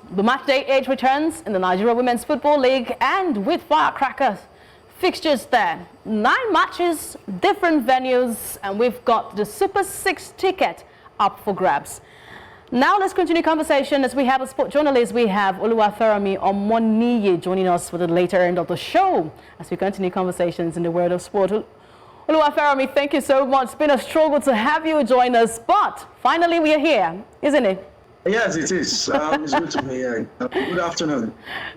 The match day 8 returns in the Nigeria Women's Football League, and with firecrackers fixtures there. 9 matches, different venues, and we've got the Super 6 ticket up for grabs. Now let's continue conversation as we have a sport journalist. We have Oluwafermi Omoniyi joining us for the later end of the show as we continue conversations in the world of sport. Oluwafermi, thank you so much. It's been a struggle to have you join us, but finally we are here, isn't it? Yes, it is. It's good to be here. Good afternoon.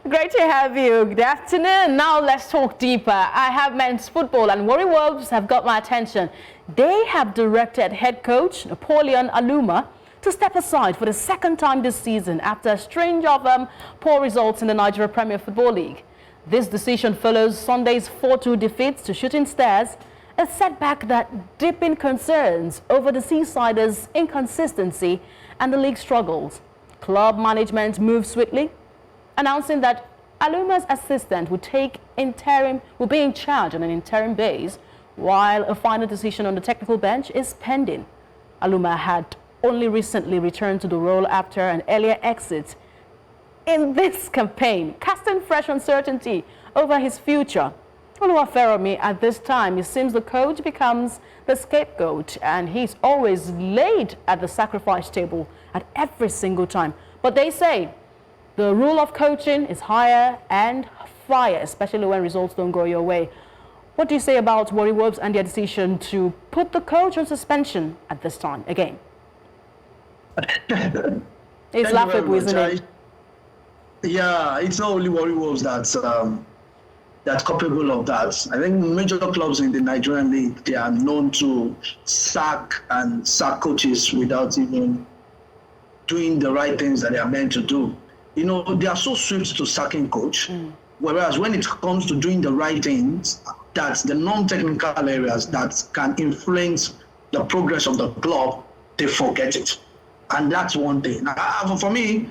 Great to have you. Good afternoon. Now let's talk deeper. I have men's football, and Warri Wolves have got my attention. They have directed head coach Napoleon Aluma to step aside for the second time this season after a string of poor results in the Nigeria Premier Football League. This decision follows Sunday's 4-2 defeat to Shooting Stars, a setback that deepened concerns over the Seasiders' inconsistency and the league struggles. Club management moved swiftly, announcing that Aluma's assistant will be in charge on an interim basis, while a final decision on the technical bench is pending. Aluma had only recently returned to the role after an earlier exit in this campaign, casting fresh uncertainty over his future. Oluwafermi, at this time, it seems the coach becomes the scapegoat, and he's always laid at the sacrifice table at every single time. But they say the rule of coaching is hire and fire, especially when results don't go your way. What do you say about Warri Wolves and their decision to put the coach on suspension at this time again? It's laughable, isn't it? Yeah, it's not only Warri Wolves that's capable of that. I think major clubs in the Nigerian league, they are known to sack coaches without even doing the right things that they are meant to do. You know, they are so swift to sacking coach, whereas when it comes to doing the right things, that's the non-technical areas that can influence the progress of the club, they forget it. And that's one thing. For me,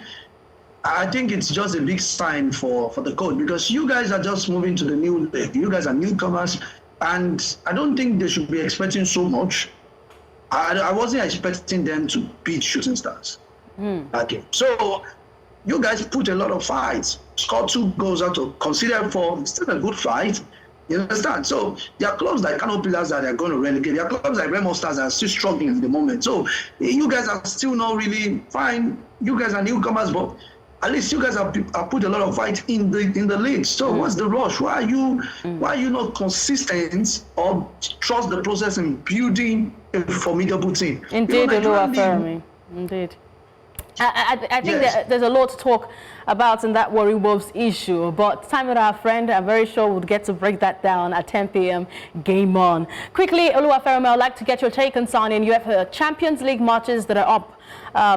I think it's just a big sign for the coach, because you guys are just moving to the new league. You guys are newcomers, and I don't think they should be expecting so much. I wasn't expecting them to beat Shooting Stars. Okay. So you guys put a lot of fights, scored 2 goals out of considered 4, still a good fight. You understand? So there are clubs like Kano Pillars that are going to relegate. There are clubs like Remo Stars that are still struggling at the moment. So you guys are still not really fine. You guys are newcomers, but at least you guys have put a lot of fight in the league. So what's the rush? Why are you not consistent or trust the process in building a formidable team? Indeed, Oluwafermi. Indeed. I think there's a lot to talk about in that Warri Wolves issue, but time with our friend, I'm very sure we'll get to break that down at 10 p.m. Game on. Quickly, Oluwafermi, I'd like to get your take on signing UEFA Champions League matches that are up.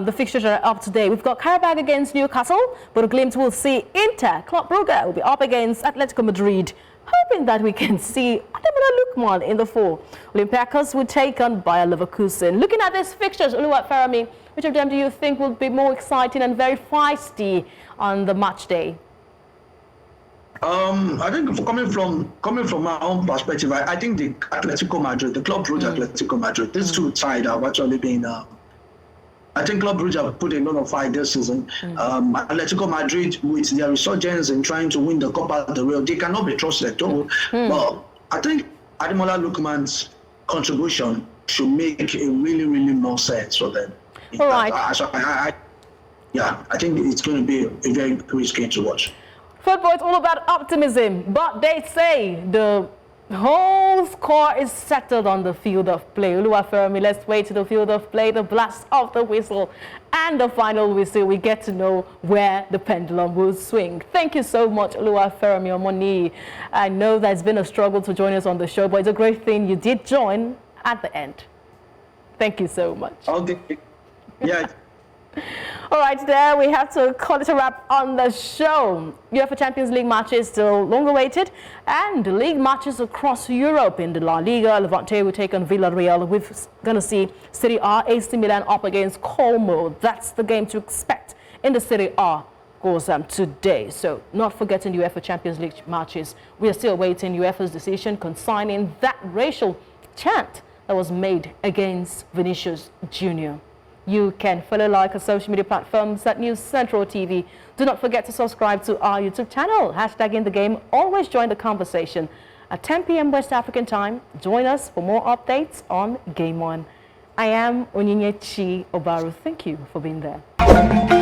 The fixtures are up today. We've got Karabag against Newcastle, but a glimpse will see Inter. Club Brugge will be up against Atletico Madrid, hoping that we can see Ademola Lookman in the 4. Olympiacos will take on Bayer Leverkusen. Looking at these fixtures, Oluwafermi, which of them do you think will be more exciting and very feisty on the match day? I think coming from my own perspective, I think the Atletico Madrid, the Club Brugge Atletico Madrid, these two tied have actually been. I think Club Brugge have put a lot of fight this season. Atletico Madrid, with their resurgence in trying to win the Copa del Rey, they cannot be trusted. But I think Ademola Lookman's contribution should make a really, really no sense for them. All right. I think it's going to be a very great game to watch. Football is all about optimism, but they say the whole score is settled on the field of play. Oluwafermi, let's wait to the field of play, the blast of the whistle, and the final whistle. We get to know where the pendulum will swing. Thank you so much, Oluwafermi Omoniyi. I know that it's been a struggle to join us on the show, but it's a great thing you did join at the end. Thank you so much. Okay. Yeah. All right, there we have to call it a wrap on the show. UEFA Champions League matches still long awaited, and league matches across Europe in the La Liga. Levante will take on Villarreal. We're going to see Serie A, AC Milan up against Como. That's the game to expect in the Serie A goes today. So not forgetting the UEFA Champions League matches. We are still waiting UEFA's decision concerning that racial chant that was made against Vinicius Jr. You can follow, like, our social media platforms at News Central TV. Do not forget to subscribe to our YouTube channel. #InTheGame. Always join the conversation. At 10 p.m. West African time, join us for more updates on Game On. I am Onyinyechi Obaru. Thank you for being there.